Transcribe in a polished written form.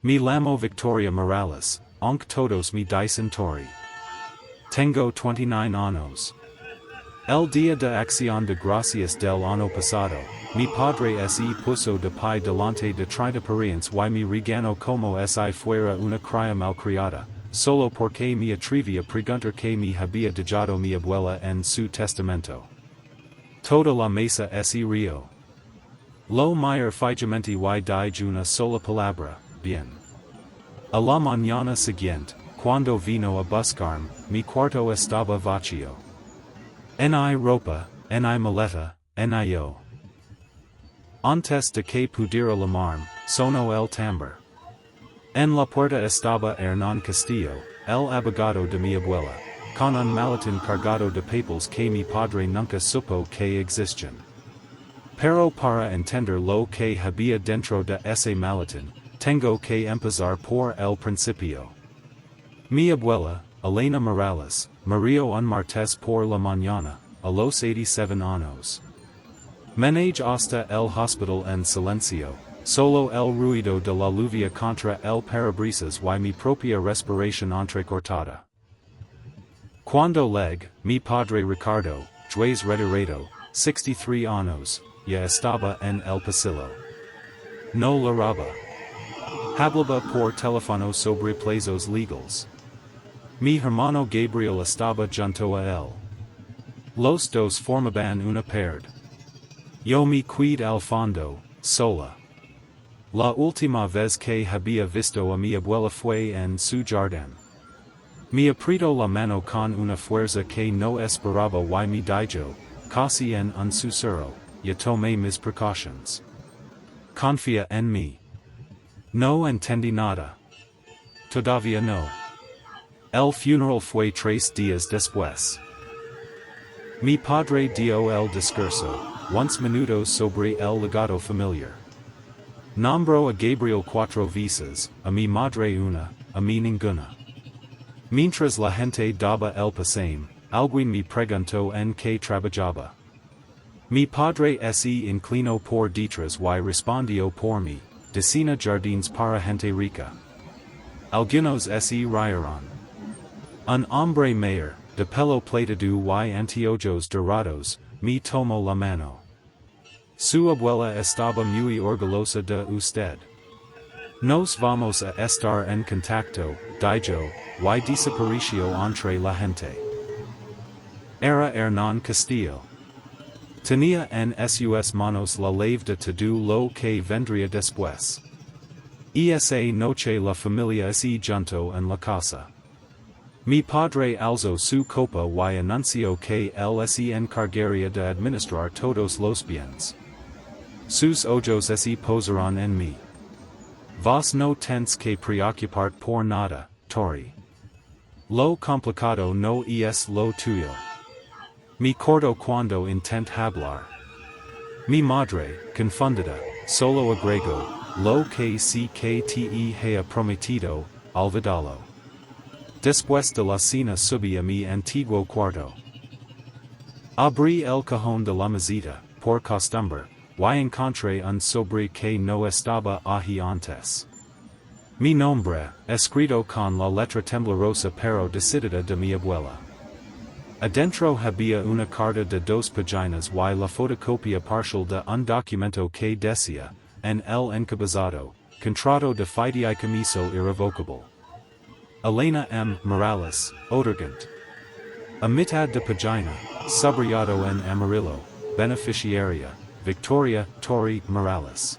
Me llamo Victoria Morales, aunque todos me dicen Tori. Tengo 29 años. El día de acción de gracias del año pasado, mi padre se puso de pie delante de 30 parientes y me regañó como si fuera una cría malcriada, solo porque me atrevía a preguntar que me había dejado mi abuela en su testamento. Toda la mesa se rió. Lo mayor fijamente y di una sola palabra, bien. A la mañana siguiente, cuando vino a buscarme, mi cuarto estaba vacío. Ni ropa, ni maleta, ni yo. Antes de que pudiera llamarme, sonó el tambor. En la puerta estaba Hernán Castillo, el abogado de mi abuela, con un maletín cargado de papeles que mi padre nunca supo que existían. Pero para entender lo que había dentro de ese maletín, tengo que empezar por el principio. Mi abuela, Elena Morales, murió un martes por la mañana, a los 87 años. Menage hasta el hospital en silencio, solo el ruido de la lluvia contra el parabrisas y mi propia respiración entrecortada. Cuando llegué, mi padre Ricardo, juez retirado, 63 años, ya estaba en el pasillo. No lloraba. Hablaba por teléfono sobre plazos legales. Mi hermano Gabriel estaba junto a él. Los dos formaban una pared. Yo me quedé al fondo, sola. La última vez que había visto a mi abuela fue en su jardín. Me apretó la mano con una fuerza que no esperaba y me dijo, casi en un susurro, ya tomé mis precauciones. Confía en mí. No entendí nada. Todavía no. El funeral fue 3 días después. Mi padre dio el discurso, unos minutos sobre el legado familiar. Nombró a Gabriel 4 veces, a mi madre una, a mí ninguna. Mientras la gente daba el pasame, alguien me preguntó en qué trabajaba. Mi padre se inclinó por detrás y respondió por mí, decina jardines para gente rica. Algunos se rieron. Un hombre mayor, de pelo plateado y anteojos dorados, me tomó la mano. Su abuela estaba muy orgullosa de usted. Nos vamos a estar en contacto, dijo, y desapareció entre la gente. Era Hernán Castillo. Tenía en sus manos la llave de todo lo que vendría después. Esa noche la familia se juntó en la casa. Mi padre alzó su copa y anunció que él se encargaría de administrar todos los bienes. Sus ojos se posaron en mí. Vos no tens que preocupar por nada, Tori. Lo complicado no es lo tuyo. Me cortó cuando intent hablar. Mi madre, confundida, solo agregó, lo que sí que te haya prometido, olvidalo. Después de la cena subí a mi antiguo cuarto. Abrí el cajón de la mesita, por costumbre, y encontré un sobre que no estaba allí antes. Mi nombre, escrito con la letra temblorosa pero decidida de mi abuela. Adentro había una carta de 2 páginas y la fotocopia parcial de un documento que decía, en el encabezado, contrato de fideicomiso irrevocable. Elena M. Morales, otorgante. A mitad de página, subrayado en amarillo, beneficiaria, Victoria, Tori, Morales.